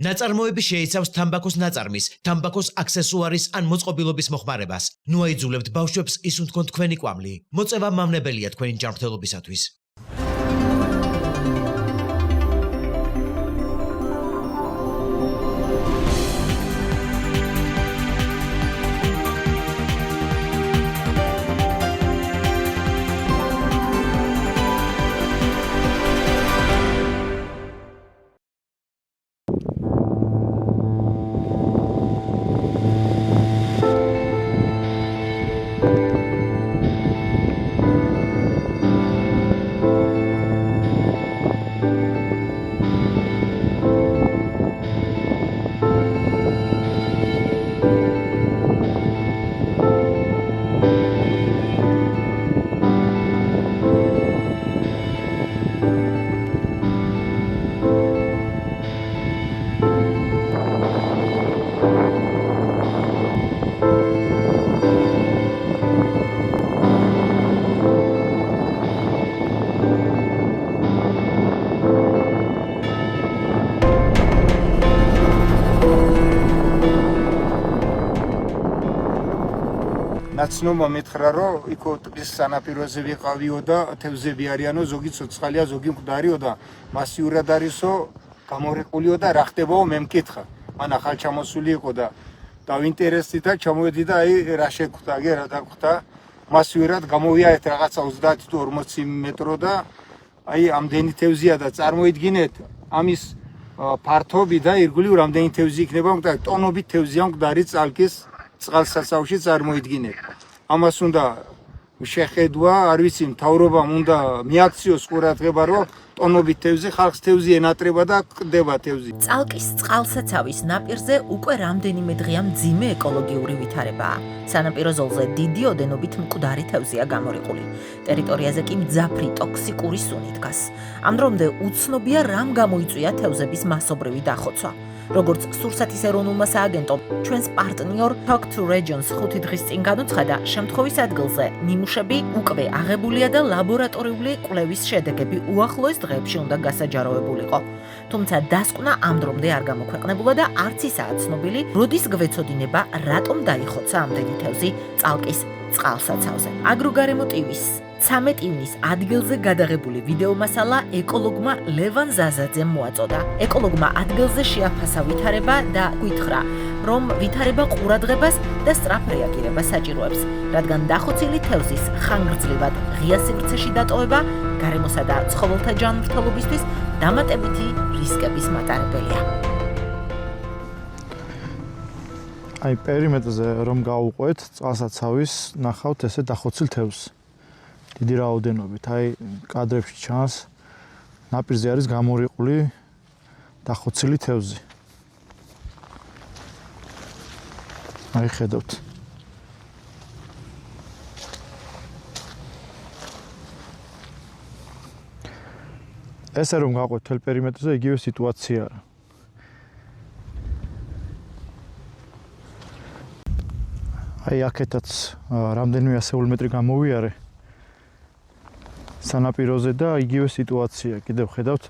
ნაწარმოები შეიცავს თამბაქოს ნაწარმის, თამბაქოს აქსესუარის ან მოწყობილობის მოხმარებას. ნუ აიძულებთ ბავშვებს ისუნ თქვენ თქვენი კვამლი. მოწევა მამნებელია თქვენი ჯანმრთელობისათვის. ნაცნობა მითხრა, რომ იქო ტყის სანაპიროზე ვიყავიო და თევზები არიანო, ზოგი ცოცხალია, ზოგი მკვდარიო და მასიურად არისო, გამორიყულიო და რა ხდებაო მე მკითხა. მან ახალ ჩამოსული იყო და დავინტერესდი და ჩამოვედი და აი რა შეგვხვდა, რა დაგვხვდა. მასიურად გამოვია ერთ რაღაცა 30 თუ 40 მეტრო და აი ამდენი თევზია და წარმოიდგინეთ ამის ფართობი და ირგვლივ რამდენი თევზი იქნება, მკვდარი ტონობით თევზია მკვდარი წალკის წყალსაცავში წარმოიდგინეთ. ამას უნდა შეხედვა, არ ვიცი, მთავრობამ უნდა მიაქციოს ყურადღება, რომ ტონობით თევზი ხალხს თევზი ენატრება და ყდება თევზი. წალკის წყალსაცავის ნაპირზე უკვე რამდენიმე დღეა მძიმე ეკოლოგიური ვითარებაა. სანაპირო ზოლზე დიდი ოდენობით მკვდარი თევზია გამორიყული. ტერიტორიაზე კი მძაფრი ტოქსიკური სუნი დგას. ამ დრომდე უცნობია რამ გამოიწვია თევზების მასობრივი დახოცვა. როგორც სურსათის ეროვნულმა სააგენტომ ჩვენს პარტნიორ Talk to Regions 5 დღის წინ განუცხადა, შემთხვევის ადგილზე ნიმუშები უკვე აღებულია და ლაბორატორიული კვლევის შედეგები უახლოეს დღეებში უნდა გასაჯაროებულიყო. თუმცა დასკვნა ამ დრომდე არ გამოქვეყნებულა და არც ისაა ცნობილი, როდის გვეცოდინება, რატომ დაიხოცა ამდენი თევზი წალკის წყალსაცავზე. აგროგარემო ტივის 13 ივნის ადგილზე გადაღებული ვიდეო მასალა ეკოლოგმა ლევან ზაზაძემ მოაწოდა. ეკოლოგმა ადგილზე შეაფასა ვითარება და გითხრა, რომ ვითარება ყურადღებას და სწრაფ რეაგირებას საჭიროებს, რადგან დახოცილი თევზის ხანგრძლივად ღია სივრცეში დატოვება გარემოსა და ცხოველთა ჯანმრთელობისთვის დამატებითი რისკების მატარებელია. აი პერიმეტრზე რომ გავუყვეთ წყალსაცავის, ნახავთ ესე დახოცილ თევზს. დიდი რაოდენობით, აი კადრებში ჩანს, ნაპირზე არის გამორიყული დახოცილი თევზი. აი ხედავთ. ესე რომ გავყვეთ თელ პერიმეტრზე, იგივე სიტუაციაა. აი აქეთაც რამდენიმე ასეული მეტრი გამოვიარე. სანაპიროზე და იგივე სიტუაცია. კიდევ ხედავთ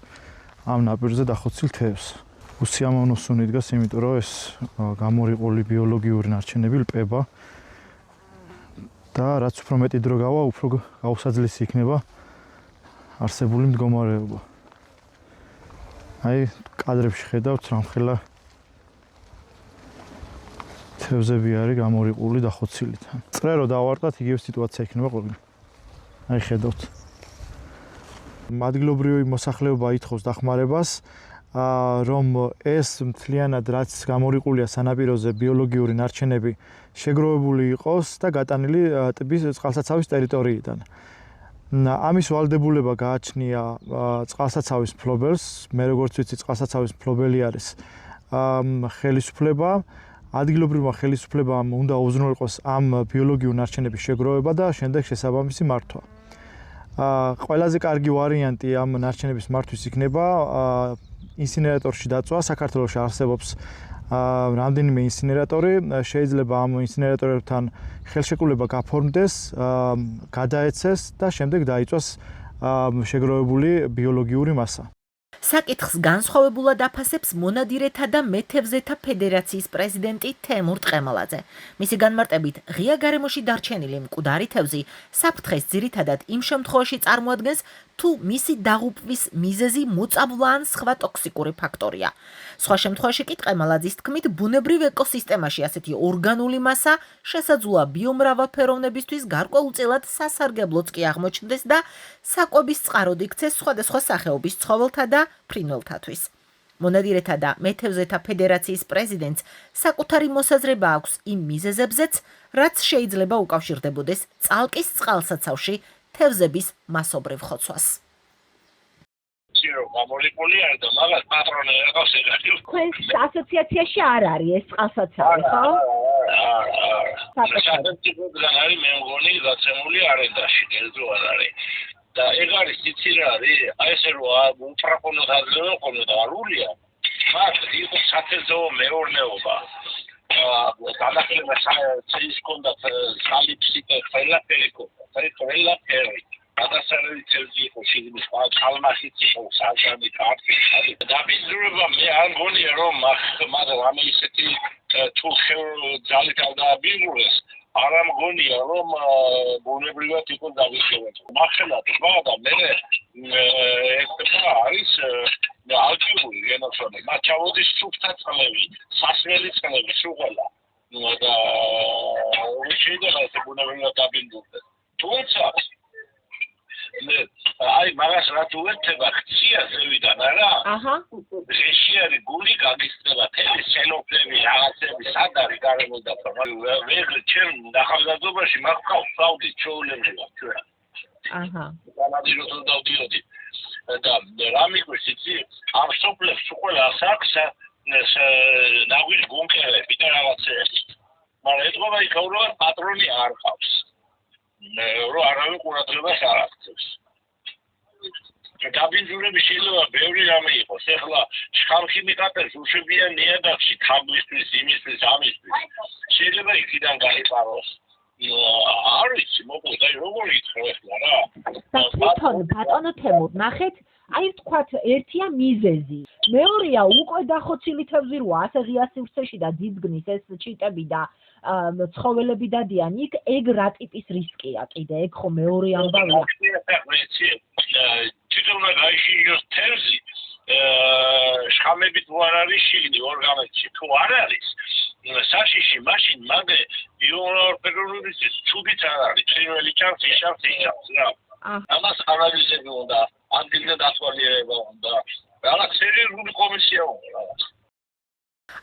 ამ ნაპირზე დახოცილ თევზს. უსიამოვნო სუნი დგას, იმიტომ რომ ეს გამორიყული ბიოლოგიური ნარჩენები ლპება და რაც უფრო მეტი დრო გავა, უფრო გაუსაძლისი იქნება არსებული მდგომარეობა. აი კადრებში ხედავთ რამხელა თევზები არის გამორიყული დახოცილი. წრე რო დავარტყათ, იგივე სიტუაცია იქნება ყველგან. აი ხედავთ. ადგილობრივი მოსახლეობა ითხოვს დახმარებას, რომ ეს მთლიანად რაც გამორიყულია სანაპიროზე ბიოლოგიური ნარჩენები შეგროვებული იყოს და გატანილი ტბის წყალსაცავის ტერიტორიიდან. ამის ვალდებულება გააჩნია წყალსაცავის მფლობელს, მე როგორც ვიცი, წყალსაცავის მფლობელი არის ხელისუფლება, ადგილობრივმა ხელისუფლებამ უნდა უზრუნველყოს ამ ბიოლოგიური ნარჩენების შეგროვება და შემდეგ შესაბამისი მართვა. ყველაზე კარგი ვარიანტი ამ ნარჩენების მართვის იქნება ინსინერატორში დაწვა. საქართველოში არსებობს რამდენიმე ინსინერატორი, შეიძლება ამ ინსინერატორებთან ხელშეკრულება გაფორმდეს, გადაეცეს და შემდეგ დაიწვას შეგროვებული ბიოლოგიური მასა. საკითხს განსხვავებულად აფასებს მონადირეთა და მეთევზეთა ფედერაციის პრეზიდენტი თემურ ტყემალაძე. მისი განმარტებით, ღია გარემოში დარჩენილი მკვდარი თევზი საფრთხეს ძირითადად იმ შემთხვევაში წარმოადგენს, თუ მისი დაღუპვის მიზეზი მოწამვლა ან სხვა ტოქსიკური ფაქტორია. სხვა შემთხვევაში კი ტყემალაძის თქმით, ბუნებრივ ეკოსისტემაში ასეთი ორგანული მასა შესაძლოა ბიომრავალფეროვნებისთვის გარკვეულწილად სასარგებლოც კი აღმოჩნდეს და საკვების წყაროდ იქცეს სხვადასხვა სახეობის ცხოველთა და ფრინველთათვის. მონადირეთა და მეთევზეთა ფედერაციის პრეზიდენტს საკუთარი მოსაზრება აქვს იმ მიზეზებზეც, რაც შეიძლება უკავშირდებოდეს წალკის წყალსაცავში თევზების მასობრივ ხოცვას. გამორიყული არის და მაგას პატრონი რაკავს ეგეთი. Თქვენს ასოციაციაში არ არის ეს წყალსაცავი, ხო? სახელმწიფოდან არის მე მგონი გაცემული არენდაში, კერძო არ არის. და ეგ არის იცი რა არის, აი ესე რომ უფრახონო დაძლევა ხოლმე და არულია. მას იყო სათევზაო მეურნეობა. განახლება ის კონდა სალიფსიტე ხელაფერი კონდა, ხელაფერი. გადასარევი თევზი იყო შიგნის ხალმაშიც იყო საგანი კარტი. დაბინძურება მე არ მგონია რომ მაგ რამე ისეთი თუ ძალით არ დააბინძურეს. არ მგონია რომ ბუნებრივად იყო დაგიშევათ. მახელა თქმა და მე არის ალპური გენოცოდი. მათ ჩავოდის სუფთა წყლები, სასმელი წყლები, სუღელა. და შეიძლება ეს ბუნებრივად დაბინძურდეს. თუმცა აი მაგას რა თუ ერთება ხცია ზევიდან არა? აჰა. ღეში არის გული გაგისწრება თემის შენოფლები, რაღაცები, სად არის გარემოდა პრობლემა. ვეღარ ჩემ ახალგაზრდობაში მაგყავს საუდი ჩოულები ჩვენ. აჰა. გამადირო დავდიოდი. და რა მიგვი იცი ამ სოფლებს ყველას აქვს ნაგვი გუნკერები და რაღაცეები. მაგრამ ეთქობა იქაურობად პატრონი არ ყავს. რო არავინ ყურადღებას არ აქცევს. დაბინძურები შეიძლება ბევრი რამე იყოს. ეხლა შხამქიმიკატებს უშვებიან ნიადაგში თაგვისთვის, იმისთვის, ამისთვის. შეიძლება იქიდან გაიყაროს. არ ვიცი, მოკლედ, აი როგორი ითხრა ეხლა რა. თვითონ ბატონო თემურ, ნახეთ, აი ვთქვათ, ერთია მიზეზი. მეორეა უკვე დახოცილი თევზი როა, ასე ღია სივრცეში და დიდგნის ეს ჩიტები და ცხოველები დადიან იქ, ეგ რა ტიპის რისკია კიდე, ეგ ხო მეორე ამბავია. თვითონ გაიშინოს თევზი, შხამებით თუ არ არის შიგნი ორგანიზმში, თუ არ არის, საშიში მაშინ მაგე ბიომრავალფეროვნების ცუდიც არ არის, ფრინველი ჩამს, იშავს რა. ამას ანალიზები უნდა, ადგილზე დათვალიერება უნდა, რაღაც სერიოზული კომისია უნდა რაღაც.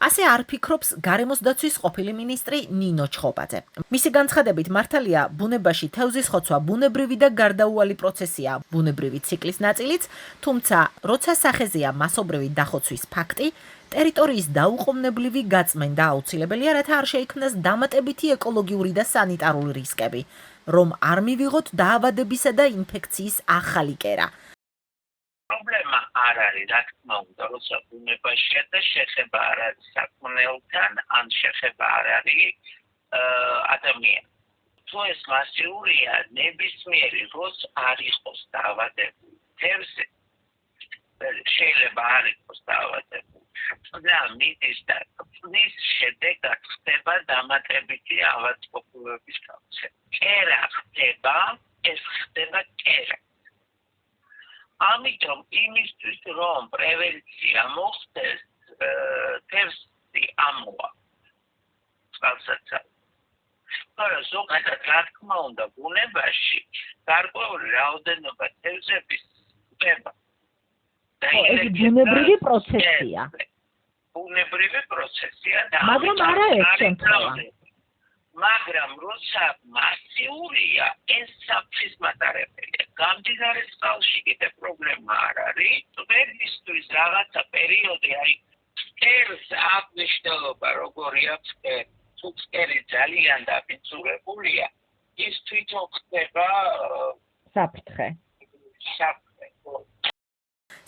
ასე არ ფიქრობს გარემოს დაცვის ყოფილი მინისტრი ნინო ჩხობაძე. მისი განცხადებით, მართალია, ბუნებაში თევზის ხოცვა ბუნებრივი და გარდაუვალი პროცესია, ბუნებრივი ციკლის ნაწილიც, თუმცა, როცა სახეზეა მასობრივი დახოცვის ფაქტი, ტერიტორიის დაუყოვნებლივი გაწმენდა აუცილებელია, რათა არ შეიქმნას დამატებითი ეკოლოგიური და სანიტარული რისკები, რომ არ მივიღოთ დაავადებისა და ინფექციის ახალი კერა. პრობლემა არ არის, რა თქმა უნდა, როცა ბუნებაშია და შეხება არ არის საკმნელთან, ან შეხება არ არის ადამიანი. თუ ეს მასიურია, ნებისმიერი დროს არ იყოს დაავადებული. თევზი შეიძლება არ იყოს დაავადებული. და მიდის და წნის შედეგად ხდება დამატებითი ავადმყოფობების გავცემა. კერა ხდება, ეს ხდება კერა. ამიტომ იმისთვის რომ პრევენცია მოხდეს, თევზი ამოვა წყალსაცავი. მაგრამ ზოგადად რა თქმა უნდა ბუნებაში გარკვეული რაოდენობა თევზების ხდება. ეს ბუნებრივი პროცესია. ბუნებრივი პროცესია და მაგრამ არა ეს შემთხვევა. მაგრამ როცა მასიურია, ეს საფრთხის მატარებელია. გამდინარე წყალში კიდე პრობლემა არ არის. ტბებისთვის რაღაცა პერიოდი, აი კერს აქვს მნიშვნელობა, როგორი აქვს კერი. თუ კერი ძალიან დაბინძურებულია, ის თვითონ ხდება საფრთხე.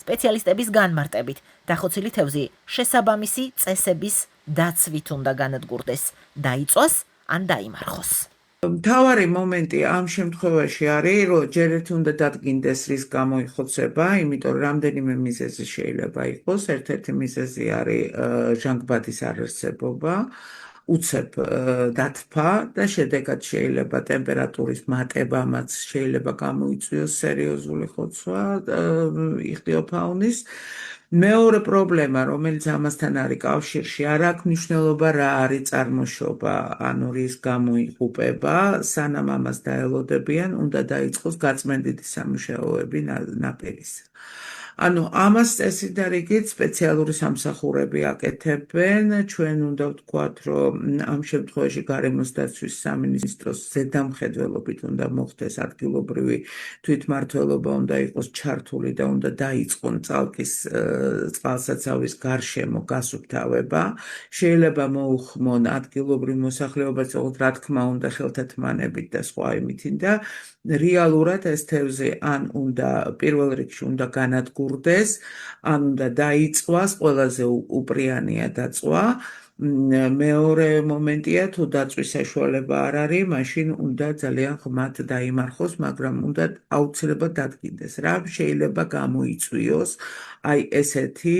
სპეციალისტების განმარტებით, დახოცილი თევზი შესაბამისი წესების დაცვით უნდა განადგურდეს, დაიწვას ან დაიმარხოს. მთავარი მომენტი ამ შემთხვევაში არის, რომ ჯერ ერთი უნდა დადგინდეს რის გამო იხოცება, იმიტომ რომ რამდენიმე მიზეზი შეიძლება იყოს. ერთ-ერთი მიზეზი არის ჟანგბადის არარსებობა, უცებ დათფა და შედეგად შეიძლება ტემპერატურის მატებამაც შეიძლება გამოიწვიოს სერიოზული ხოცვა იხტიოფაუნის. მეორე პრობლემა, რომელიც ამასთან არის კავშირში, არ აქვს მნიშვნელობა რა არის წარმოშობა, ანუ რის გამო იღუპება, სანამ ამას დაელოდებიან, უნდა დაიწყოს გაწმენდითი სამუშაოები ნაპირისზე. ანუ ამას წესით და რიგით სპეციალური სამსახურები აკეთებენ. ჩვენ უნდა ვთქვათ, რომ ამ შემთხვევაში გარემოს დაცვის სამინისტროს ზედამხედველობით უნდა მოხდეს ადგილობრივი თვითმმართველობა, უნდა იყოს ჩართული და უნდა დაიწყონ წალკის წყალსაცავის გარშემო გასუფთავება. შეიძლება მოუხმონ ადგილობრივ მოსახლეობას, რა თქმა უნდა, ხელთათმანებით და სხვა იმითი და რეალურად ეს თევზი ან უნდა პირველ რიგში უნდა განადგურდეს, ან უნდა დაიწყოს, ყველაზე უპრიანია დაწვა. მეორე მომენტია, თუ დაწვის საშუალება არ არის, მაშინ უნდა ძალიან ხმად დაიმარხოს, მაგრამ უნდა აუცილებლად დადგინდეს. რა შეიძლება გამოიწვიოს აი ესეთი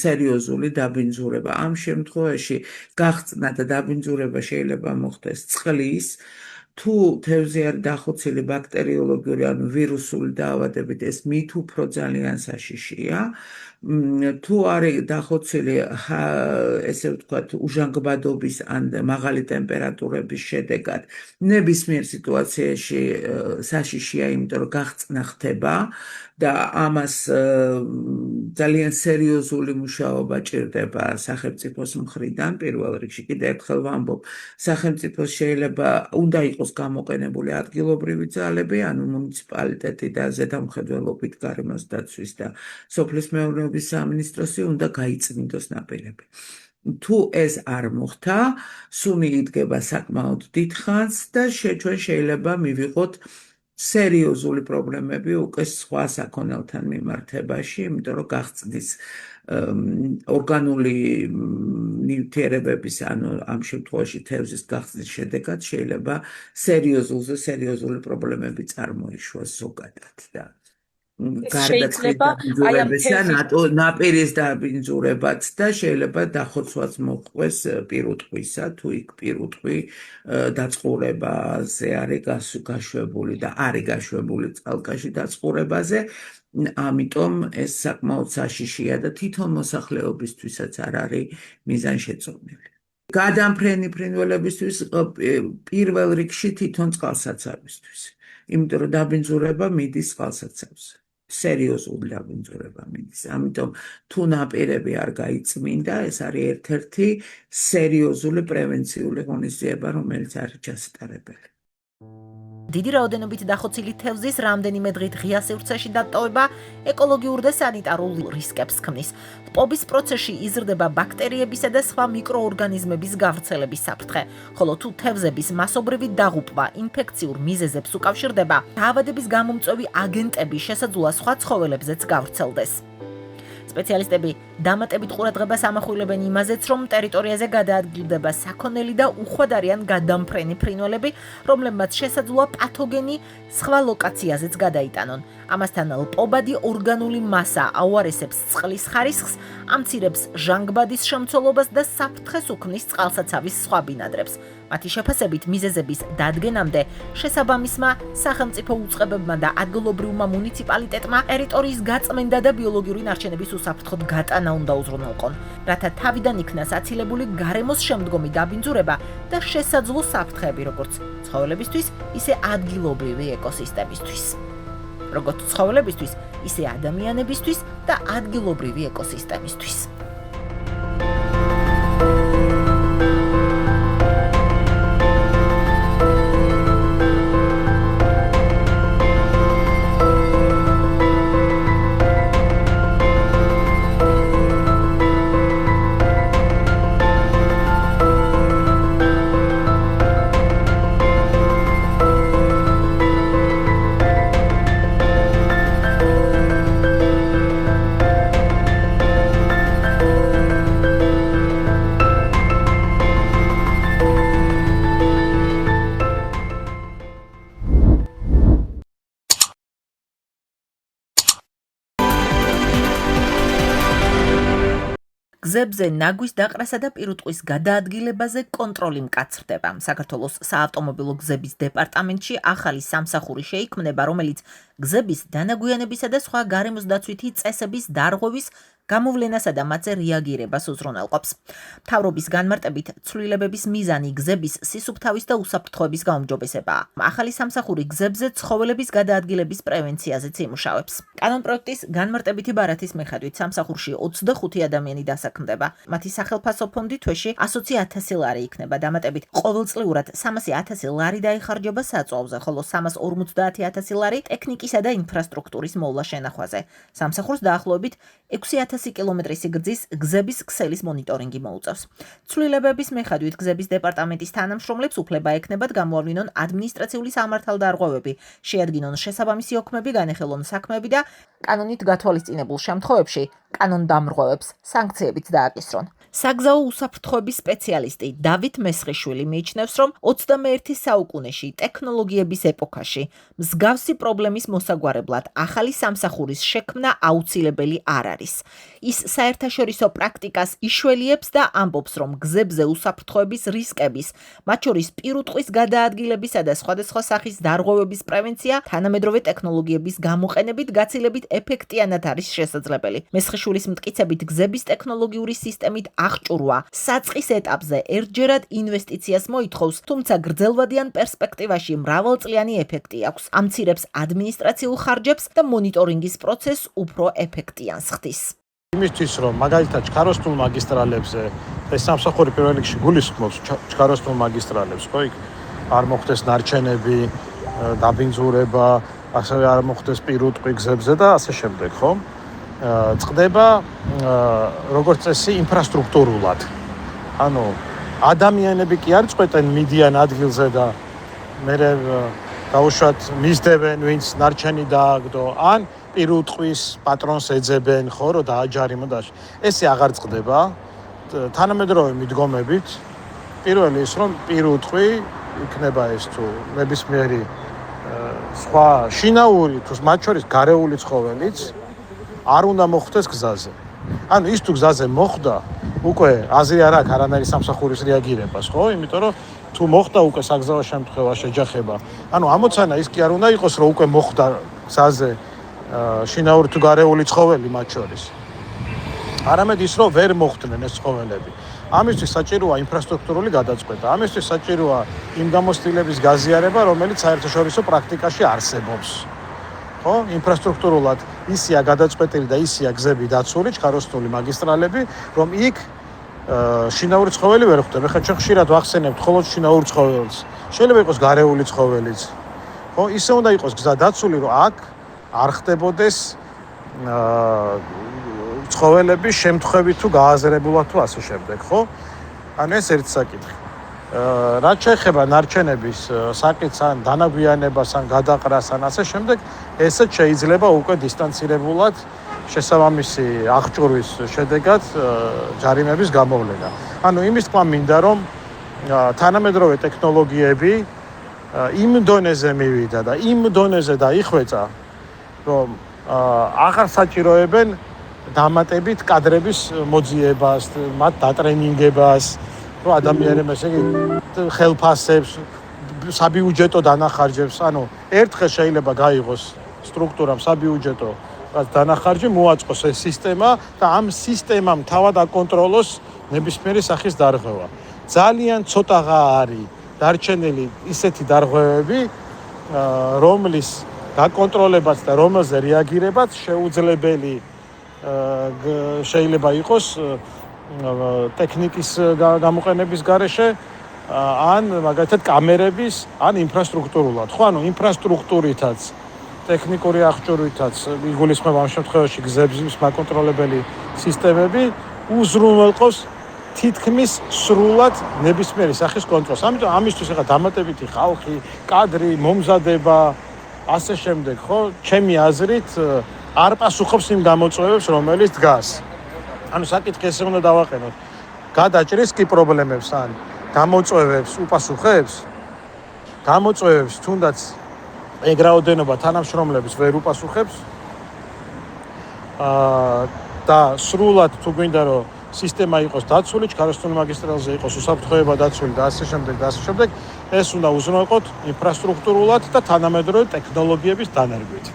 სერიოზული დაბინძურება. ამ შემთხვევაში გახსნა და დაბინძურება შეიძლება მოხდეს წყლის, თუ თევზი არის დახოცილი ბაქტერიოლოგიური ან ვირუსული დაავადებით, ეს მით უფრო ძალიან საშიშია. თუ არის დახოცილი ესე ვთქვათ უჟანგბადობის ან მაღალი ტემპერატურების შედეგად, ნებისმიერ სიტუაციაში საშიშია, იმიტომ რომ გახსნა ხდება და ამას ძალიან სერიოზული მუშაობა ჭირდება სახელმწიფოს მხრიდან. პირველ რიგში კიდევ ერთხელ ვამბობ, სახელმწიფოს შეიძლება უნდა იყოს გამოყენებული ადგილობრივი ძალები, ანუ მუნიციპალიტეტი და ზედამხედველობით გარემოს დაცვის და სოფლის მეურნეობის სამინისტროსი უნდა გაიწმინდოს ნაპირები. თუ ეს არ მოხდა, სუნი იდგება საკმაოდ დიდხანს და ჩვენ შეიძლება მივიღოთ სერიოზული პრობლემები უკვე სხვა საქონელთან მიმართებაში, იმიტომ რომ გახსნის ორგანული ნივთიერებების, ანუ ამ შემთხვევაში თევზის გახსნის შედეგად შეიძლება სერიოზული პრობლემები წარმოიშვას ზოგადად და გარდა დაბინძურებისა, ნაპირის დაბინძურებაც და შეიძლება დახოცვაც მოხდეს პირუტყვისა, თუ იქ პირუტყვი დაწყურებაზე არის გაშვებული და არის გაშვებული წალკაში დაწყურებაზე. ამიტომ ეს საკმაოდ საშიშია და თვითონ მოსახლეობისთვისაც არ არის მიზანშეწონილი. გადამფრენი ფრინველებისთვის პირველ რიგში თვითონ წყალსაცავისთვის, იმიტომ რომ დაბინძურება მიდის წყალსაცავზე. სერიოზული დაბინძურება მიდის. ამიტომ თუ ნაპირები არ გაიწმინდა, ეს არის ერთ-ერთი სერიოზული პრევენციული ღონისძიება, რომელიც არის ჩასატარებელი. დიდი რაოდენობით დახოცილი თევზის რამდენიმე დღით ღია სივრცეში დატოვება ეკოლოგიურ და სანიტარულ რისკებს ქმნის. ტყობის პროცესში იზრდება ბაქტერიებისა და სხვა მიკროორგანიზმების გავრცელების საფრთხე, ხოლო თუ თევზების მასობრივი დაღუპვა ინფექციურ მიზეზებს უკავშირდება, დაავადების გამომწვევი აგენტები შესაძლოა სხვა ცხოველებზეც გავრცელდეს. სპეციალისტები დამატებით ყურადღებას ამახვილებენ იმაზეც, რომ ტერიტორიაზე გადაადგილდება საქონელი და უხვად არიან გადამფრენი ფრინველები, რომლებმაც შესაძლოა პათოგენი სხვა ლოკაციაზეც გადაიტანონ. ამასთან ლპობადი ორგანული მასა აუარესებს წყლის ხარისხს, ამცირებს ჟანგბადის შემცველობას და საფრთხეს უქმნის წყალსაცავის სხვა ბინადრებს. მათი შეფასებით მიზეზების დადგენამდე შესაბამისმა სახელმწიფო უწყებებმა და ადგილობრივმა მუნიციპალიტეტმა ტერიტორიის გაწმენდა და ბიოლოგიური ნარჩენების უსაფრთხოდ გატანა უნდა უზრუნველყონ, რათა თავიდან იქნას აცილებული გარემოს შემდგომი დაბინძურება და შესაძლო საფრთხეები როგორც ცხოველებისთვის, ისე ადგილობრივი ეკოსისტემისთვის. როგორც ცხოველებისთვის, ისე ადამიანებისთვის და ადგილობრივი ეკოსისტემისთვის. გზებზე ნაგვის დაყრასა და პირუტყვის გადაადგილებაზე კონტროლი მკაცრდება. საქართველოს საავტომობილო გზების დეპარტამენტში ახალი სამსახური შეიქმნება, რომელიც გზების დანაგვიანებისა და სხვა გარემოსდაცვითი წესების დარღვევის გამოვლენასა და მათზე რეაგირებას უზრუნველყოფს. მთავრობის განმარტებით, ცვლილებების მიზანი გზების სისუფთავის და უსაფრთხოების გაუმჯობესებაა. ახალი სამსახური გზებზე ცხოველების გადაადგილების პრევენციაზეც იმუშავებს. კანონპროექტის განმარტებითი ბარათის მიხედვით სამსახურში 25 ადამიანი დასაქმდება. მათი სახელფასო ფონდი თვეში 120,000 ლარი იქნება. დამატებით, ყოველწლიურად 300,000 ლარი დაიხარჯება საწვავზე, ხოლო 350,000 ლარი ტექნიკისა და ინფრასტრუქტურის მოვლა შენახვაზე. სამსახურს დაახლოებით 6,000 კილომეტრის სიგრძის გზების ქსელის მონიტორინგი მოუწევს. ცვლილებების მიხედვით გზების დეპარტამენტის თანამშრომლებს უფლება ექნებათ გამოავლინონ ადმინისტრაციული სამართალდარღვევები, შეადგინონ შესაბამისი ოქმები, განეხილონ საქმეები და კანონით გათვალისწინებულ შემთხვევებში კანონდამრღვევებს სანქციებიც დააკისრონ. საგზაო უსაფრთხოების სპეციალისტი დავით მესხიშვილი მიიჩნევს, რომ 21 საუკუნეში ტექნოლოგიების ეპოქაში მსგავსი პრობლემის მოსაგვარებლად ახალი სამსახურის შექმნა აუცილებელი არ არის. ის საერთაშორისო პრაქტიკას იშველიებს და ამბობს, რომ გზებზე უსაფრთხოების რისკების, მათ შორის პირუტყვის გადაადგილებისა და სხვადასხვა სახის დარღვევების პრევენცია თანამედროვე ტექნოლოგიების გამოყენებით გაცილებით ეფექტიანად არის შესაძლებელი. მესხიშვილის მტკიცებით, გზების ტექნოლოგიური სისტემით აღჭურვა საწყის ეტაპზე ერთჯერად ინვესტიციას მოითხოვს, თუმცა გრძელვადიან პერსპექტივაში მრავალწლიანი ეფექტი აქვს. ამცირებს ადმინისტრაციულ ხარჯებს და მონიტორინგის პროცესს უფრო ეფექტიანს ხდის. იმისთვის, რომ მაგალითად ჩქაროსნულ მაგისტრალებზე ეს სამსახური პირველ რიგში გულისხმობს ჩქაროსნულ მაგისტრალებს, ხო, იქ არ მოხდეს ნარჩენები, დაბინძურება, ასევე არ მოხდეს პირუტყვი გზებზე და ასე შემდეგ, ხო? წყდება როგორც წესი ინფრასტრუქტურულად. ანუ ადამიანები კი არ წყვეტენ მიდიან ადგილზე და მერე დაუშვათ მისდევენ, ვინც ნარჩენი დააგდო, ან პირუტყვის პატრონს ეძებენ, ხო, რომ დააჯარიმო და ესე აღარ წყდება. თანამედროვე მიდგომებით პირველი ის, რომ პირუტყვი იქნება ეს თუ ნებისმიერი სხვა შინაური თუ მათ შორის გარეული ცხოველიც არ უნდა მოხდეს გზაზე. ანუ ის თუ გზაზე მოხდა, უკვე აზრი არ აქვს არანაირი სამსახურის რეაგირებას, ხო? იმიტომ რომ თუ მოხდა უკვე საგზაო შემთხვევა შეჯახება. ანუ ამოცანა ის კი არ უნდა იყოს, რომ უკვე მოხდა გზაზე შინაური თუ გარეული ცხოველი მათ შორის. არამედ ის, რომ ვერ მოხდნენ ეს ცხოველები. ამისთვის საჭიროა ინფრასტრუქტურული გადაწყვეტა. ამისთვის საჭიროა იმ გამოცდილების გაზიარება, რომელიც საერთაშორისო პრაქტიკაში არსებობს. ხო? ინფრასტრუქტურულად ისია გადაწყვეტილი და ისია გზები დაცული, ჩქაროსნული მაგისტრალები, რომ იქ შინაური ცხოველი ვერ ხვდება. ხა ჩვენ ხშირად ვახსენებთ მხოლოდ შინაურ ცხოველს. შეიძლება იყოს გარეული ცხოველიც. ხო? ისე უნდა იყოს გზა დაცული, რომ აქ არ ხდებოდეს ცხოველების შემთხვევით თუ გააზრებულად თუ ასე შემდეგ, ხო? ანუ ეს ერთი საკითხი. რაც შეეხება ნარჩენების საკითხს ან დანაგვიანებას ან გადაყრას ან ასე შემდეგ, ესეც შეიძლება უკვე დისტანცირებულად შესაბამისი აღჭურვის შედეგად ჯარიმების გამოვლენა. ანუ იმის თქმა მინდა, რომ თანამედროვე ტექნოლოგიები იმ დონეზე მივიდა და იმ დონეზე დაიხვეწა, რომ აღარ საჭიროებენ დამატებით კადრების მოძიებას, მათ დატრენინგებას, რომ ადამიანებს ესე იგი ხელფასებს, საბიუჯეტო დანახარჯებს, ანუ ერთხელ შეიძლება გაიღოს სტრუქტურამ საბიუჯეტო დანახარჯი, მოაწყოს ეს სისტემა და ამ სისტემამ თავად აკონტროლოს ნებისმიერი სახის დარღვევა. ძალიან ცოტაღა არის დარჩენილი ისეთი დარღვევები, რომლის გაკონტროლებაც და რომელზე რეაგირებაც შეუძლებელი შეიძლება იყოს ტექნიკის გამოყენების გარეშე, ან მაგალითად კამერების, ან ინფრასტრუქტურულად. ხო, ანუ ინფრასტრუქტურითაც, ტექნიკური აღჭურვითაც იგულისხმება ამ შემთხვევაში გზების მაკონტროლებელი სისტემები უზრუნველყოფს თითქმის სრულად ნებისმიერი სახის კონტროლს. ამიტომ ამისთვის ახლა დამატებითი ხალხი, კადრი, მომზადება, ასე შემდეგ, ხო, ჩემი აზრით არ პასუხობს იმ გამოწვევებს, რომელიც დგას. ანუ საკითხი ესე უნდა დავაყენოთ. გადაჭრის კი პრობლემებს ან გამოწვევებს უპასუხებს? გამოწვევებს თუნდაც ეგ რაოდენობა თანამშრომლებს ვერ უპასუხებს. და სრულად თუ გვინდა რომ სისტემა იყოს დაცული, ჩქაროსტული მაგისტრალზე იყოს უსაფრთხოება დაცული და ასე შემდეგ და ასე შემდეგ. ეს უნდა უზრუნველყოთ ინფრასტრუქტურულად და თანამედროვე ტექნოლოგიების დანერგვით.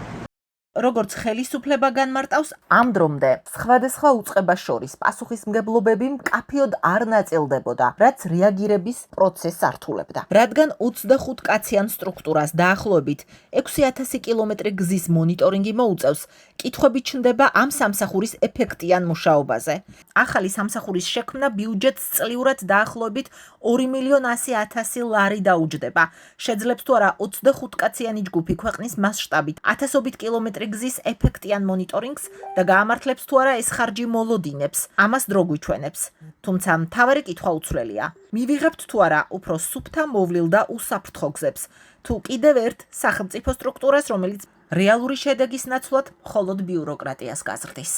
როგორც ხელისუფლება განმარტავს, ამ დრომდე სხვადასხვა უწყებას შორის პასუხისმგებლობები მკაფიოდ არ ნაწილდებოდა, რაც რეაგირების პროცესს ართულებდა. რადგან 25 კაციან სტრუქტურას დაახლოებით 6000 კილომეტრი გზის მონიტორინგი მოუწევს, კითხვები ჩნდება ამ სამსახურის ეფექტიან მუშაობაზე. ახალი სამსახურის შექმნა ბიუჯეტს წლიურად დაახლოებით 2.100.000 ლარი დაუჯდება. შეძლებს თუ არა 25 კაციანი ჯგუფი ქვეყნის მასშტაბით 1000 კილომეტრი გზის ეფექტიან მონიტორინგს და გაამართლებს თუ არა ეს ხარჯი მოლოდინებს, ამას დრო გვიჩვენებს. თუმცა მთავარი კითხვა უცვლელია. მივიღებთ თუ არა უფრო სუფთა მოვლილ და უსაფრთხო გზებს, თუ კიდევ ერთ სახელმწიფო სტრუქტურას, რომელიც რეალური შედეგის ნაცვლად მხოლოდ ბიუროკრატიას გაზრდის.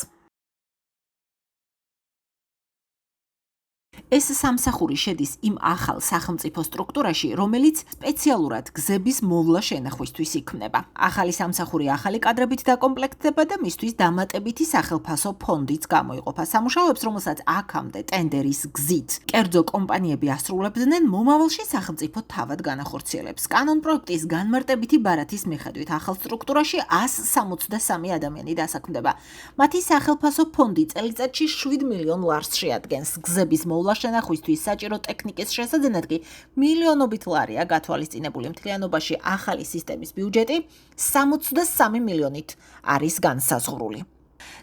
ეს სამსახური შედის იმ ახალ სახელმწიფო სტრუქტურაში, რომელიც სპეციალურად გზების მოვლა შენახვისთვის იქმნება. ახალი სამსახური ახალი კადრებით დაკომპლექტდება და მისთვის დამატებითი სახელფასო ფონდიც გამოიყოფა. სამუშაოებს, რომელსაც აქამდე ტენდერის გზით კერძო კომპანიები ასრულებდნენ, მომავალში სახელმწიფო თავად განახორციელებს. კანონპროექტის განმარტებითი ბარათის მიხედვით ახალ სტრუქტურაში 163 ადამიანი დასაქმდება. მათი სახელფასო ფონდი წელიწადში 7 მილიონ ლარს შეადგენს. გზების მოვლა შენახვისთვის საჭირო ტექნიკის შესაძენად კი მილიონობით ლარია გათვალისწინებული. მთლიანობაში ახალი სისტემის ბიუჯეტი 63 მილიონით არის განსაზღვრული.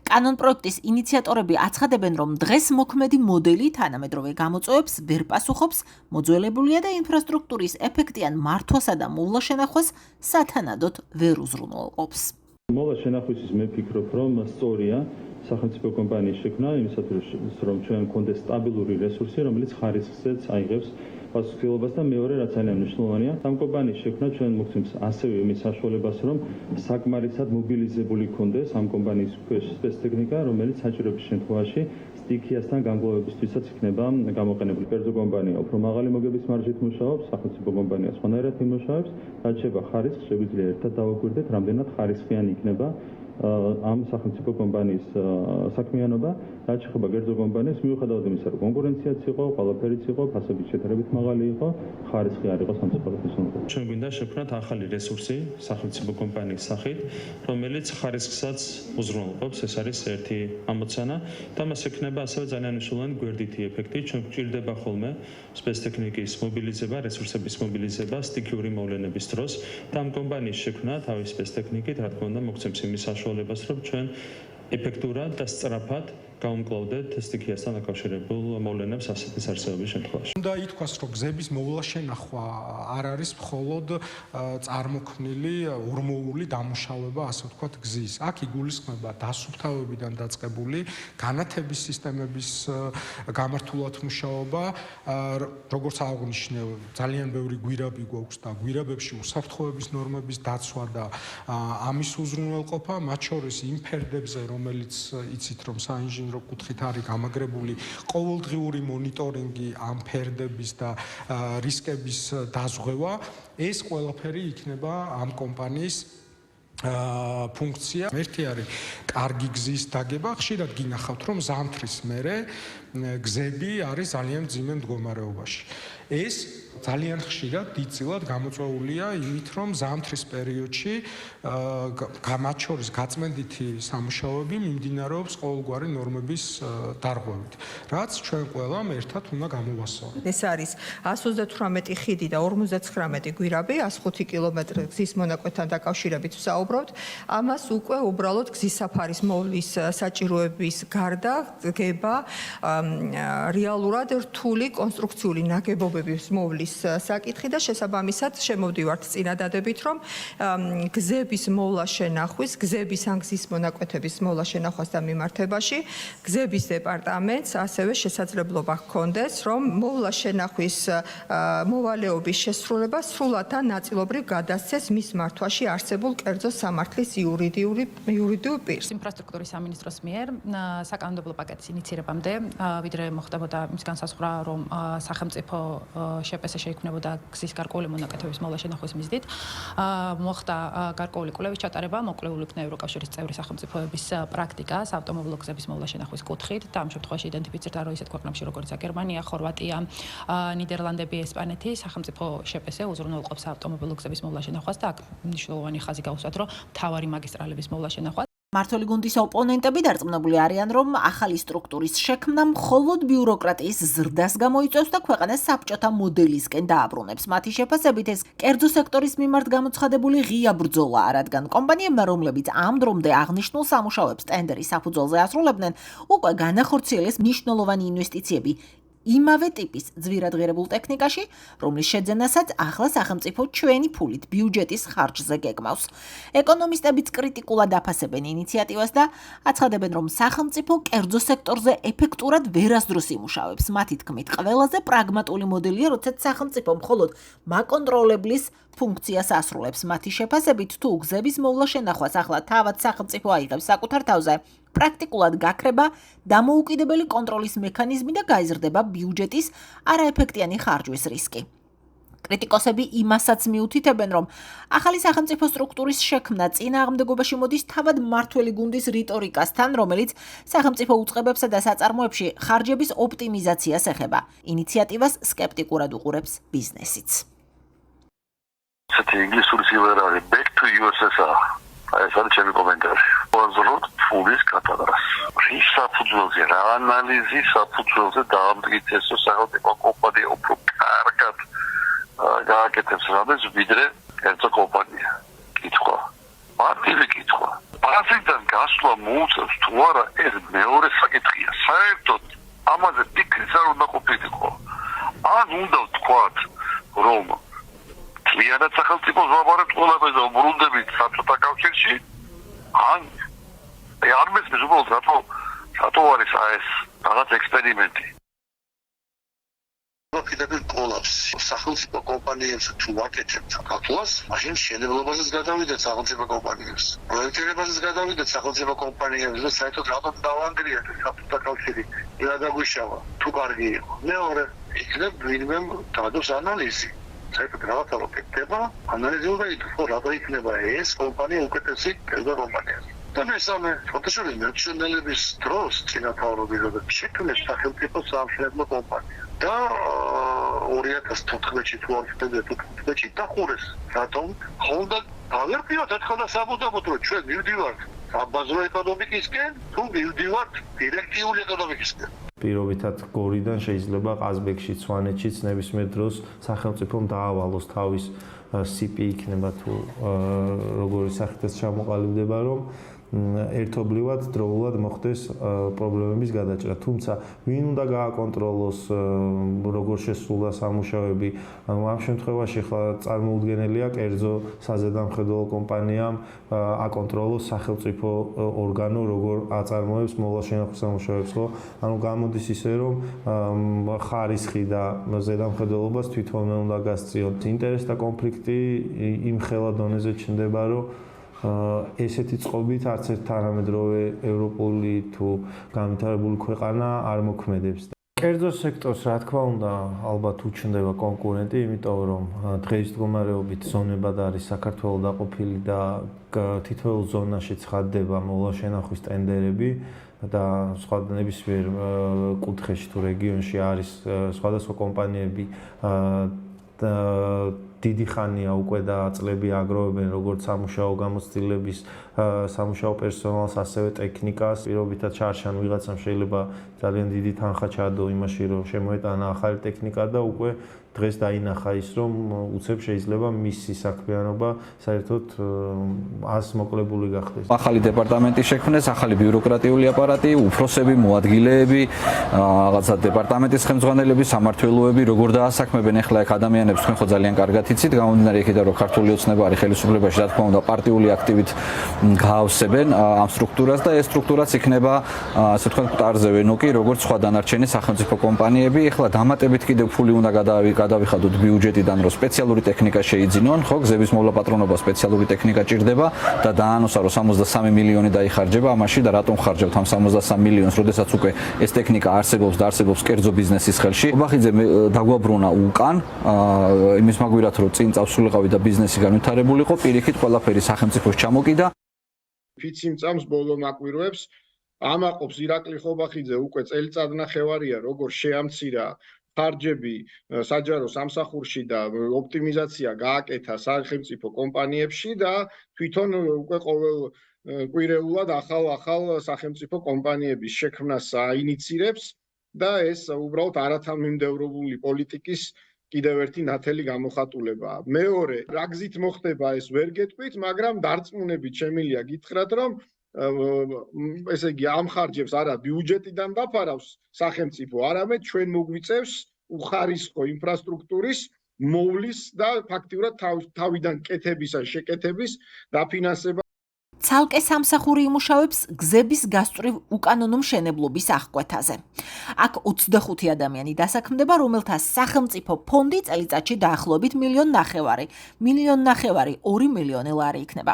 კანონპროექტის ინიციატორები აცხადებენ, რომ დღეს მოქმედი მოდელი თანამედროვე გამოწვევებს ვერ პასუხობს, მოძველებულია და ინფრასტრუქტურის ეფექტიან მართვასა და მოვლა შენახვას სათანადოდ ვერ უზრუნველყოფს. მოვლა შენახვისთვის მე ვფიქრობ, რომ სწორია სახელმწიფო კომპანიის შექმნა, იმისათვის რომ ჩვენ გქონდეს სტაბილური რესურსი, რომელიც ხარისხზეც აიღებს პასუხისმგებლობას და მეორე რაც ძალიან მნიშვნელოვანია, ამ კომპანიის შექმნა ჩვენ მოგცემს ასევე იმის საშუალებას, რომ საკმარისად მობილიზებული გქონდეს ამ კომპანიის სპეცტექნიკა, რომელიც საჭიროების შემთხვევაში სტიქიასთან გამგლოვებისთვისაც იქნება გამოყენებული. კერძო კომპანია უფრო მაღალი მოგების მარჟით მუშაობს, სახელმწიფო კომპანია სხვანაირად იმუშავებს, რაც შეება ხარისხს, შეგვიძლია ერთად დავაკვირდეთ, რამდენად ხარისხიანი იქნება ამ სახელმწიფო კომპანიის საქმიანობა, რაც შეეხება კერძო კომპანიას, მიუხედავად იმისა, რომ კონკურენციაც იყო, ყველაფერიც იყო, ფასები შედარებით მაღალი იყო, ხარისხი არ იყო სამწუხაროდ ისუნდა. ჩვენ გვინდა შევქმნათ ახალი რესურსი სახელმწიფო კომპანიის სახით, რომელიც ხარისხსაც უზრუნველყოფს, ეს არის ერთი ამოცანა და მას ექნება ასევე ძალიან მნიშვნელოვანი გვერდითი ეფექტი. ჩვენ გვჭირდება ხოლმე სპეცტექნიკის მობილიზება, რესურსების მობილიზება სტიქიური მოვლენების დროს და ამ კომპანიის შექმნა თავის სპეცტექნიკით, რა თქმა უნდა, მოგცემს იმის საშუალებას, რომ ჩვენ ეფექტურად და სწრაფად გავუმკლავდეთ სტიქიასთან დაკავშირებულ მოვლენებს ასეთის არსებობის შემთხვევაში. უნდა ითქვას, რომ გზების მოვლა შენახვა არ არის მხოლოდ წარმოქმნილი ორმოული დამუშავება, ასე ვთქვათ, გზის. აქ იგულისხმება დასუფთავებიდან დაწყებული განათების სისტემების გამართულად მუშაობა, როგორც აღნიშნე, ძალიან ბევრი გვირაბი გვაქვს და გვირაბებში უსაფრთხოების ნორმების დაცვა და ამის უზრუნველყოფა, მათ შორის იმ ფერდებზე, რომელიც იცით, რომ საინჟინრო კუთხით არის გამაგრებული ყოველდღიური მონიტორინგი ამ ფერდების და რისკების დაზღვევა, ეს ყველაფერი იქნება ამ კომპანიის ფუნქცია. ერთი არის კარგი გზის დაგება, ხშირად გინახავთ, რომ ზამთრის მერე გზები არის ძალიან მძიმე მდგომარეობაში. ეს ძალიან ხშირად დიდწილად გამოწვეულია იმით, რომ ზამთრის პერიოდში მათ შორის გაწმენდითი სამუშაოები მიმდინარეობს ყოველგვარი ნორმების დარღვევით, რაც ჩვენ ყველამ ერთად უნდა გამოვასწოროთ. ეს არის 138 ხიდი და 59 გვირაბი, 105 კილომეტრი გზის მონაკვეთთან დაკავშირებით ვსაუბრობთ. ამას უკვე უბრალოდ გზის საფარის მოვლის საჭიროების გარდა გება რეალურად რთული კონსტრუქციული ნაგებობების მოვლის საკითხი და შესაბამისად შემოვდივართ წინადადებით, რომ გზების მოვლა შენახვის, გზების ან გზის მონაკვეთების მოვლა შენახვას და მიმართებაში გზების დეპარტამენტს ასევე შესაძლებლობა ჰქონდეს, რომ მოვლა შენახვის მოვალეობის შესრულება სრულად და ნაწილობრივ გადასცეს მის მართვაში არსებულ კერძო სამართლის იურიდიულ პირს. ინფრასტრუქტურის სამინისტროს მიერ საკანონმდებლო პაკეტის ინიცირებამდე ვიდრე მოხდებოდა იმის განსაზღვრა, რომ სახელმწიფო შპს შეიქმნებოდა გზის გარკვეული მონაკეთების მოვლა შენახვის მიზნით. მოხდა გარკვეული კვლევის ჩატარება, მოკვლეული იქნა ევროკავშირის წევრი სახელმწიფოების პრაქტიკას ავტომობილო გზების მოვლა შენახვის კუთხით და ამ შემთხვევაში იდენტიფიცირდა რომ ისეთ ქვეყნებში როგორიცაა გერმანია, ხორვატია, ნიდერლანდები, ესპანეთი სახელმწიფო შპს უზრუნველყოფს ავტომობილო გზების მოვლა შენახვას და აქ მნიშვნელოვანი ხაზი გაუსვათ, რომ მთავარი მაგისტრალების მოვლა შენახვა მმართველი გუნდის ოპონენტები დარწმუნებული არიან, რომ ახალი სტრუქტურის შექმნა მხოლოდ ბიუროკრატიის ზრდას გამოიწვევს და ქვეყანას საბჭოთა მოდელისკენ დააბრუნებს. მათი შეფასებით ეს კერძო სექტორის მიმართ გამოცხადებული ღია ბრძოლაა, რადგან კომპანიებმა, რომლებიც ამ დრომდე აღნიშნულ სამუშაოებს ტენდერის საფუძველზე ასრულებდნენ, უკვე განახორციელეს მნიშვნელოვანი ინვესტიციები იმავე ტიპის ძვირად ღირებულ ტექნიკაში, რომლის შეძენასაც ახლა სახელმწიფო ჩვენი ფულით ბიუჯეტის ხარჯზე გეგმავს. ეკონომისტებიც კრიტიკულად აფასებენ ინიციატივას და აცხადებენ, რომ სახელმწიფო კერძო სექტორზე ეფექტურად ვერასდროს იმუშავებს. მათი თქმით, ყველაზე პრაგმატული მოდელია, როდესაც სახელმწიფო მხოლოდ მაკონტროლებლის ფუნქციას ასრულებს. მათი შეფასებით, თუ გზების მოვლა შენახვას ახლა თავად სახელმწიფო აიღებს საკუთარ თავზე, პრაქტიკულად გაქრება დამოუკიდებელი კონტროლის მექანიზმი და გაიზრდება ბიუჯეტის არაეფექტიანი ხარჯვის რისკი. კრიტიკოსები იმასაც მიუთითებენ, რომ ახალი სახელმწიფო სტრუქტურის შექმნა წინააღმდეგობაში მოდის თავად მმართველი გუნდის რიტორიკასთან, რომელიც სახელმწიფო უწყებებსა და საწარმოებში ხარჯების ოპტიმიზაციას ეხება. ინიციატივას სკეპტიკურად უყურებს ბიზნესიც. ესეთი ინგლისური სიმღერა არის back to USSR. ეს არის ჩემი კომენტარი. ვაზრობ ფულის კატალოგს. რის საფუძველზე, რა ანალიზის საფუძველზე დაამტკიცეს, რომ სახელმწიფო კომპანია უფრო კარგად გააკეთებს რამეს, ვიდრე კერძო კომპანია. კითხვა. მარტივი კითხვა. ბაზიდან გასვლა მოუწევს თუ არა, ეს მეორე საკითხია. საერთოდ ამაზე ფიქრის არ უნდა ყოფილიყო. ან უნდა ვთქვათ, რომ მთლიანად სახელმწიფოს ვაბარებთ და ბრუნდებით საბჭოთა კავშირში, ან არ მესმის უბრალოდ რატო არის ეს რაღაც ექსპერიმენტი. კიდევ კოლაფსი სახელმწიფო კომპანიებს თუ ვაკეთებთ აკეთოს, მაშინ შენებლობაზეც გადავიდეთ სახელმწიფო კომპანიებს. პროექტირებაზეც გადავიდეთ სახელმწიფო კომპანიებს და საერთოდ რატომ დავანგრიეთ საბჭოთა კავშირი და დაგვიშავა თუ კარგი იყო. მეორე, იქნებ ვინმე დადოს ანალიზი. საერთოდ რაღაცა ვაკეთება, ანალიზი უნდა ითქვა, რატო იქნება ეს კომპანია უკეთესი კერძო კომპანია. და მესამე, ფოტოშოპის მერჩენელების დროს წინათაურობის დროს შექმნეს სახელმწიფო სამშენებლო კომპანია. და 2014-ში თუ 2015-ში დახურეს. რატომ? ხონდა გავერკვიოთ ერთხელ და საბუდობოდ, რომ ჩვენ მივდივართ საბაზრო ეკონომიკისკენ, თუ მივდივართ დირექტიული ეკონომიკისკენ. პირობითად გორიდან შეიძლება ყაზბეგში, სვანეთშიც ნებისმიერ დროს სახელმწიფომ დაავალოს თავის CP იქნება თუ როგორი სახითაც ჩამოყალიბდება, რომ ერთობლივად დროულად მოხდეს პრობლემების გადაჭრა. თუმცა ვინ უნდა გააკონტროლოს როგორ შესრულდა სამუშაოები, ანუ ამ შემთხვევაში ხლა წარმოუდგენელია კერძო საზედამხედველო კომპანიამ აკონტროლოს სახელმწიფო ორგანო როგორ აწარმოებს მოვლა შენახვის სამუშაოებს, ხო? ანუ გამოდის ისე რომ ხარისხი და ზედამხედველობას თვითონ უნდა გასწიოთ. ინტერესთა კონფლიქტი იმ ხელა დონეზე ჩნდება, რომ ესეთი წყობით არც ერთ თანამედროვე ევროპული თუ განვითარებული ქვეყანა არ მოქმედებს. კერძო სექტორს რა თქმა უნდა ალბათ უჩნდება კონკურენტი, იმიტომ რომ დღეს მდგომარეობით ზონებად არის საქართველოს დაყოფილი და თითოეულ ზონაში ცხადდება მოვლა შენახვის ტენდერები და სხვა ნებისმიერ კუთხეში თუ რეგიონში არის სხვადასხვა კომპანიები დიდი ხანია უკვე და წლები აგროვებენ როგორც სამუშაო გამოცდილების სამუშაო პერსონალს, ასევე ტექნიკას. პირობითად ჩარშან ვიღაცამ შეიძლება ძალიან დიდი თანხა ჩადო იმაში, რომ შემოეტანა ახალი ტექნიკა და უკვე დღეს დაინახა ის, რომ უცებ შეიძლება მისი საქმიანობა საერთოდ ასმოკლებული გახდეს. ახალი დეპარტამენტი შექმნეს, ახალი ბიუროკრატიული აპარატი, უფროსები, მოადგილეები, რაღაცა დეპარტამენტის ხელმძღვანელები, სამმართველოები, როგორ დაასაქმებენ ახლა აქ ადამიანებს, თქვენ ხო ძალიან კარგად იცით, გამომდინარე იქიდან რომ ქართული ოცნება არის ხელისუფლებაში, რა თქმა უნდა, პარტიული აქტივით გაავსებენ ამ სტრუქტურას და ეს სტრუქტურაც იქნება, ასე ვთქვათ, მტარზე ვენოკი, როგორც სხვა დანარჩენი სახელმწიფო კომპანიები. ეხლა დამატებით კიდევ ფული უნდა გადავიხადოთ ბიუჯეტიდან, რომ სპეციალური ტექნიკა შეიძინონ, ხო, გზების მოვლა-პატრონობა სპეციალური ტექნიკა ჭირდება და დაანონსა რომ 63 მილიონი დაიხარჯება ამაში და რატომ ხარჯავთ ამ 63 მილიონს, როდესაც უკვე ეს ტექნიკა არსებობს და არსებობს კერძო ბიზნესის ხელში. ობახიძე დაგვაბრუნა უკან, იმის მაგვირად რომ წინ წავსულიყავი და ბიზნესი განვითარებულიყო, პირიქით ყველაფერი სახელმწიფოს ჩამოკიდა. ფიციმ წამს ბოლო მაკვირვებს ამაყობს ირაკლი ხობახიძე უკვე წელიწად ნახევარია როგორ შეამცირა ხარჯები საჯარო სამსახურში და ოპტიმიზაცია გააკეთა სახელმწიფო კომპანიებში და თვითონ უკვე ყოველ კვირეულად ახალ სახელმწიფო კომპანიების შექმნას აინიცირებს და ეს უბრალოდ არათანმიმდევრული პოლიტიკის კიდევ ერთი ნათელი გამოხატულებაა. მეორე, რა გზით მოხდება ეს ვერ გეტყვით, მაგრამ დარწმუნებით შემიძლია გითხრათ, რომ ესე იგი ამ ხარჯებს არა ბიუჯეტიდან დაფარავს სახელმწიფო, არამედ ჩვენ მოგვიწევს უხარისხო ინფრასტრუქტურის მოვლის და ფაქტიურად თავიდან კეთებისა შეკეთების დაფინანსება. ცალკე სამსახური იმუშავებს გზების გასწვრივ უკანონო მშენებლობის აღკვეთაზე. აქ 25 ადამიანი დასაქმდება, რომელთა სახელმწიფო ფონდი წელიწადში დაახლოებით 1,5 მილიონ, 2 მილიონი ლარი იქნება.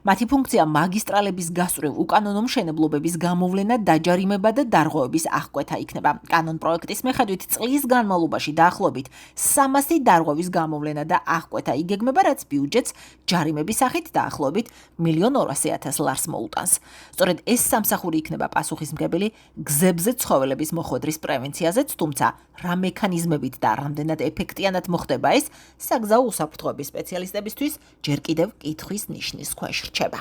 მათი ფუნქცია მაგისტრალების გასწვრივ უკანონო მშენებლობების გამოვლენა, დაჯარიმება და დარღვევების აღკვეთა იქნება. კანონ-პროექტის მიხედვით წლის განმავლობაში დაახლოებით 300 დარღვევის გამოვლენა და აღკვეთა იგეგმება, რაც ბიუჯეტს ჯარიმების სახით დაახლოებით 1,200,000 ლარს მოუტანს. სწორედ ეს სამსახური იქნება პასუხისმგებელი გზებზე ცხოველების მოხვედრის პრევენციაზეც, თუმცა რა მექანიზმებით და რამდენად ეფექტიანად მოხდება ეს, საგზაო უსაფრთხოების სპეციალისტებისთვის ჯერ კიდევ კითხვის ნიშნის ქვეშ რჩება.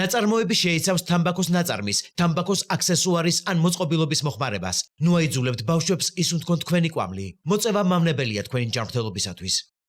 ნაწარმოები შეიცავს თამბაქოს ნაწარმის, თამბაქოს აქსესუარის ან მოწყობილობის მოხმარებას. ნუ აიძულებთ ბავშვებს ისუნთქონ თქვენი კვამლი. მოწევა მავნებელია თქვენი ჯანმრთელობისათვის.